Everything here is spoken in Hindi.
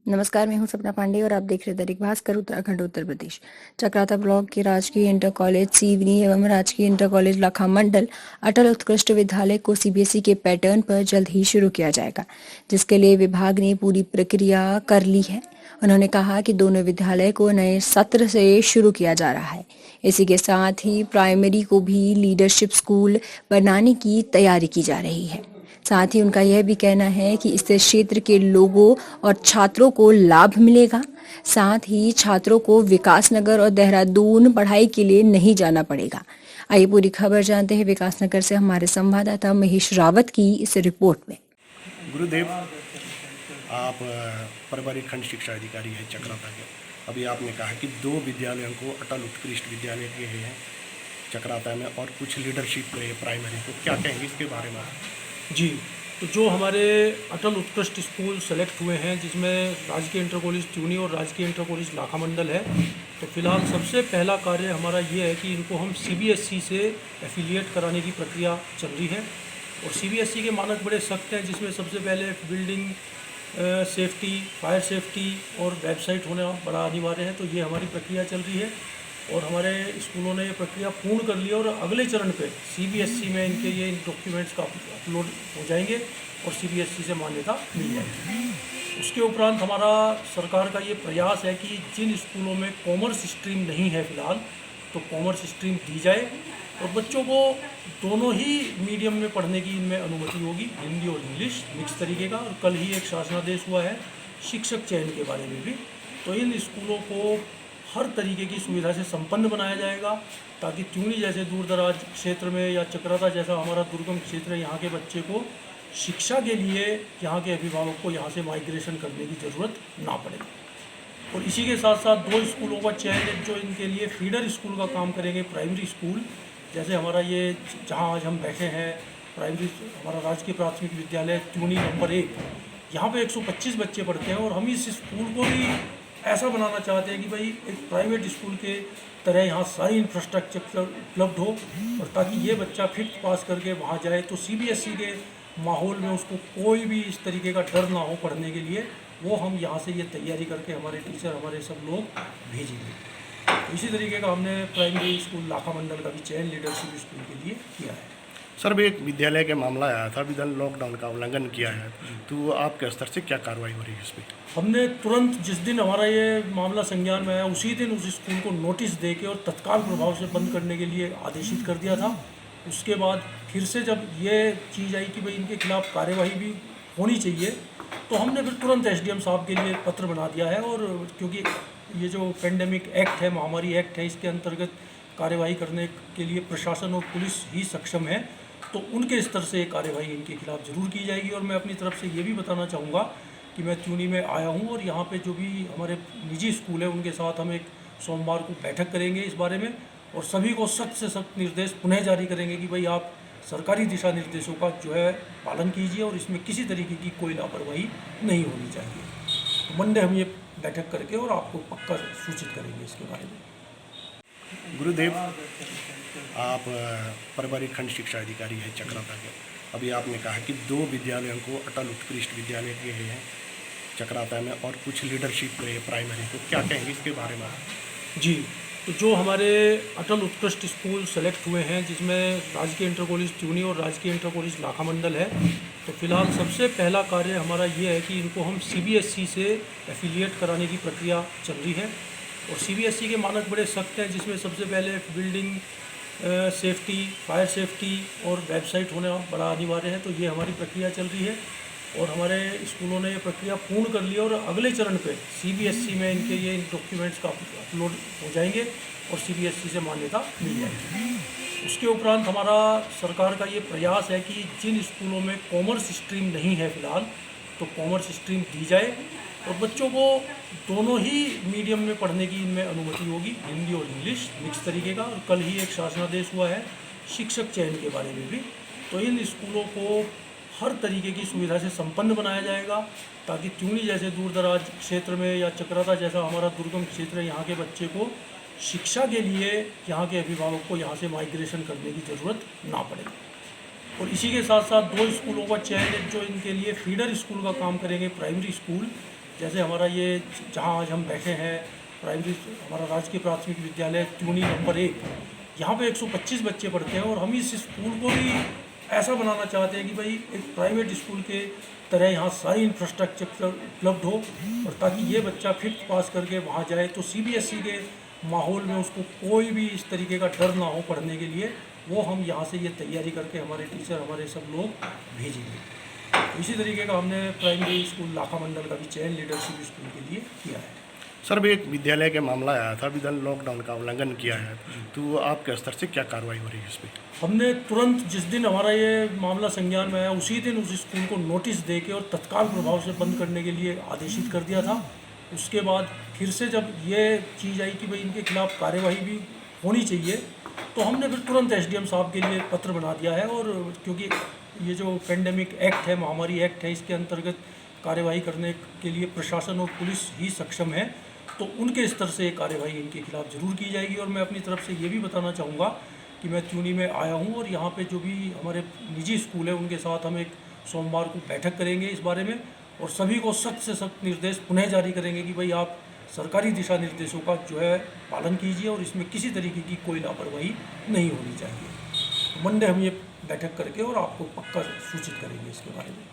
नमस्कार, मैं हूं सपना पांडे और आप देख रहे हैं दैनिक भास्कर उत्तराखंड उत्तर प्रदेश। चक्राता ब्लॉक के राजकीय इंटर कॉलेज सीवनी एवं राजकीय इंटर कॉलेज लाखा मंडल अटल उत्कृष्ट विद्यालय को सीबीएसई के पैटर्न पर जल्द ही शुरू किया जाएगा, जिसके लिए विभाग ने पूरी प्रक्रिया कर ली है। उन्होंने कहा कि दोनों विद्यालय को नए सत्र से शुरू किया जा रहा है। इसी के साथ ही प्राइमरी को भी लीडरशिप स्कूल बनाने की तैयारी की जा रही है। साथ ही उनका यह भी कहना है कि इससे क्षेत्र के लोगों और छात्रों को लाभ मिलेगा। साथ ही छात्रों को विकासनगर और देहरादून पढ़ाई के लिए नहीं जाना पड़ेगा। आइए पूरी खबर जानते हैं विकासनगर से हमारे संवाददाता महेश रावत की इस रिपोर्ट में। गुरुदेव, आप प्रभारी खंड शिक्षा अधिकारी हैं चक्राता के। अभी आपने कहा कि 2 विद्यालयों को अटल उत्कृष्ट विद्यालय किए हैं चक्राता में और कुछ लीडरशिप प्राइमरी को, क्या कहेंगे इसके बारे में? जी, तो जो हमारे अटल उत्कृष्ट स्कूल सेलेक्ट हुए हैं, जिसमें राजकीय इंटर कॉलेज ट्यूनी और राजकीय इंटर कॉलेज लाखा मंडल है, तो फिलहाल सबसे पहला कार्य हमारा ये है कि इनको हम सीबीएसई से एफिलिएट कराने की प्रक्रिया चल रही है। और सीबीएसई के मानक बड़े सख्त हैं, जिसमें सबसे पहले बिल्डिंग सेफ्टी, फायर सेफ्टी और वेबसाइट होना बड़ा अनिवार्य है। तो ये हमारी प्रक्रिया चल रही है और हमारे स्कूलों ने ये प्रक्रिया पूर्ण कर ली है और अगले चरण पे सीबीएसई में इनके ये डॉक्यूमेंट्स का अपलोड हो जाएंगे और सीबीएसई से मान्यता मिल जाएगी। उसके उपरांत हमारा सरकार का ये प्रयास है कि जिन स्कूलों में कॉमर्स स्ट्रीम नहीं है फिलहाल, तो कॉमर्स स्ट्रीम दी जाए और बच्चों को दोनों ही मीडियम में पढ़ने की इनमें अनुमति होगी, हिंदी और इंग्लिश मिक्स तरीके का। और कल ही एक शासनादेश हुआ है शिक्षक चयन के बारे में भी। तो इन स्कूलों को हर तरीके की सुविधा से संपन्न बनाया जाएगा, ताकि ट्यूनी जैसे दूर दराज क्षेत्र में या चक्राता जैसा हमारा दुर्गम क्षेत्र है, यहाँ के बच्चे को शिक्षा के लिए यहाँ के अभिभावक को यहाँ से माइग्रेशन करने की ज़रूरत ना पड़े। और इसी के साथ साथ 2 स्कूलों का चयन जो इनके लिए फीडर स्कूल का काम करेंगे, प्राइमरी स्कूल, जैसे हमारा ये जहाँ आज हम बैठे हैं प्राइमरी, हमारा राजकीय प्राथमिक विद्यालय ट्यूनी नंबर 1, यहाँ पे 125 बच्चे पढ़ते हैं और हम इस स्कूल को भी ऐसा बनाना चाहते हैं कि भाई एक प्राइवेट स्कूल के तरह यहाँ सारी इंफ्रास्ट्रक्चर उपलब्ध हो, और ताकि ये बच्चा 5th पास करके वहाँ जाए तो सीबीएसई के माहौल में उसको कोई भी इस तरीके का डर ना हो पढ़ने के लिए। वो हम यहाँ से ये तैयारी करके हमारे टीचर, हमारे सब लोग भेजेंगे। तो इसी तरीके का हमने प्राइमरी स्कूल लाखा मंडल का भी चयन लीडरशिप स्कूल के लिए किया है। सर, भी एक विद्यालय के मामला आया था, विधान लॉकडाउन का उल्लंघन किया है, तो आपके स्तर से क्या कार्रवाई हो रही है इस पर? हमने तुरंत जिस दिन हमारा ये मामला संज्ञान में आया, उसी दिन उस स्कूल को नोटिस दे के और तत्काल प्रभाव से बंद करने के लिए आदेशित कर दिया था। उसके बाद फिर से जब ये चीज़ आई कि भाई इनके खिलाफ कार्यवाही भी होनी चाहिए, तो हमने फिर तुरंत एसडीएम साहब के लिए पत्र बना दिया है। और क्योंकि ये जो पेंडेमिक एक्ट है, महामारी एक्ट है, इसके अंतर्गत कार्यवाही करने के लिए प्रशासन और पुलिस ही सक्षम है, तो उनके स्तर से कार्यवाही इनके खिलाफ ज़रूर की जाएगी। और मैं अपनी तरफ से ये भी बताना चाहूँगा कि मैं ट्यूनी में आया हूँ और यहाँ पे जो भी हमारे निजी स्कूल है उनके साथ हम एक सोमवार को बैठक करेंगे इस बारे में, और सभी को सख्त से सख्त निर्देश पुनः जारी करेंगे कि भाई आप सरकारी दिशा निर्देशों का जो है पालन कीजिए और इसमें किसी तरीके की कोई लापरवाही नहीं होनी चाहिए। तो मंडे हम ये बैठक करके और आपको पक्का सूचित करेंगे इसके बारे में। गुरुदेव, आप प्रभारी खंड शिक्षा अधिकारी हैं चक्राता के। अभी आपने कहा कि 2 विद्यालयों को अटल उत्कृष्ट विद्यालय किए हैं चक्राता में और कुछ लीडरशिप प्राइमरी को, क्या कहेंगे इसके बारे में? जी, तो जो हमारे अटल उत्कृष्ट स्कूल सेलेक्ट हुए हैं, जिसमें राजकीय इंटर कॉलेज ट्यूनी और राजकीय इंटर कॉलेज लाखा मंडल है, तो फिलहाल सबसे पहला कार्य हमारा ये है कि इनको हम सीबीएसई से एफिलिएट कराने की प्रक्रिया चल रही है। और सीबीएसई के मानक बड़े सख्त हैं, जिसमें सबसे पहले बिल्डिंग सेफ्टी, फायर सेफ्टी और वेबसाइट होना बड़ा अनिवार्य है। तो ये हमारी प्रक्रिया चल रही है और हमारे स्कूलों ने ये प्रक्रिया पूर्ण कर ली है और अगले चरण पे सीबीएसई में इनके ये डॉक्यूमेंट्स का अपलोड हो जाएंगे और सीबीएसई से मान्यता मिल जाएगी। उसके उपरांत हमारा सरकार का ये प्रयास है कि जिन स्कूलों में कॉमर्स स्ट्रीम नहीं है फिलहाल, तो कॉमर्स स्ट्रीम दी जाए और बच्चों को दोनों ही मीडियम में पढ़ने की इनमें अनुमति होगी, हिंदी और इंग्लिश मिक्स तरीके का। और कल ही एक शासनादेश हुआ है शिक्षक चयन के बारे में भी। तो इन स्कूलों को हर तरीके की सुविधा से संपन्न बनाया जाएगा, ताकि ट्यूनी जैसे दूर दराज क्षेत्र में या चक्राता जैसा हमारा दुर्गम क्षेत्र है, यहाँ के बच्चे को शिक्षा के लिए यहाँ के अभिभावक को यहाँ से माइग्रेशन करने की ज़रूरत ना पड़े। और इसी के साथ साथ 2 स्कूलों का चयन जो इनके लिए फीडर स्कूल का काम करेंगे, प्राइमरी स्कूल, जैसे हमारा ये जहाँ आज हम बैठे हैं प्राइमरी, हमारा राजकीय प्राथमिक विद्यालय ट्यूनी नंबर 1, यहाँ पे 125 बच्चे पढ़ते हैं और हम इस स्कूल को भी ऐसा बनाना चाहते हैं कि भाई एक प्राइवेट स्कूल के तरह यहाँ सारी इंफ्रास्ट्रक्चर उपलब्ध हो, और ताकि ये बच्चा 5th पास करके वहाँ जाए तो CBSE के माहौल में उसको कोई भी इस तरीके का डर ना हो पढ़ने के लिए। वो हम यहाँ से ये तैयारी करके हमारे टीचर, हमारे सब लोग भेजेंगे। तो इसी तरीके का हमने प्राइमरी स्कूल लाखा मंडल का भी चयन लीडरशिप स्कूल के लिए किया है। सर भी एक विद्यालय के मामला आया था, विद्यालय लॉकडाउन का उल्लंघन किया है, तो आपके स्तर से क्या कार्रवाई हो रही है इस पर? हमने तुरंत जिस दिन हमारा ये मामला संज्ञान में आया उसी दिन उस स्कूल को नोटिस दे के और तत्काल प्रभाव से बंद करने के लिए आदेशित कर दिया था। उसके बाद फिर से जब ये चीज़ आई कि भाई इनके खिलाफ कार्यवाही भी होनी चाहिए, तो हमने फिर तुरंत SDM साहब के लिए पत्र बना दिया है। और क्योंकि ये जो पेंडेमिक एक्ट है, महामारी एक्ट है, इसके अंतर्गत कार्यवाही करने के लिए प्रशासन और पुलिस ही सक्षम है, तो उनके स्तर से कार्यवाही इनके खिलाफ ज़रूर की जाएगी। और मैं अपनी तरफ से ये भी बताना चाहूँगा कि मैं ट्यूनी में आया हूँ और यहाँ पे जो भी हमारे निजी स्कूल है उनके साथ हम एक सोमवार को बैठक करेंगे इस बारे में, और सभी को सख्त से सख्त निर्देश पुनः जारी करेंगे कि भाई आप सरकारी दिशा निर्देशों का जो है पालन कीजिए और इसमें किसी तरीके की कोई लापरवाही नहीं होनी चाहिए। तो मंडे हम ये बैठक करके और आपको पक्का सूचित करेंगे इसके बारे में।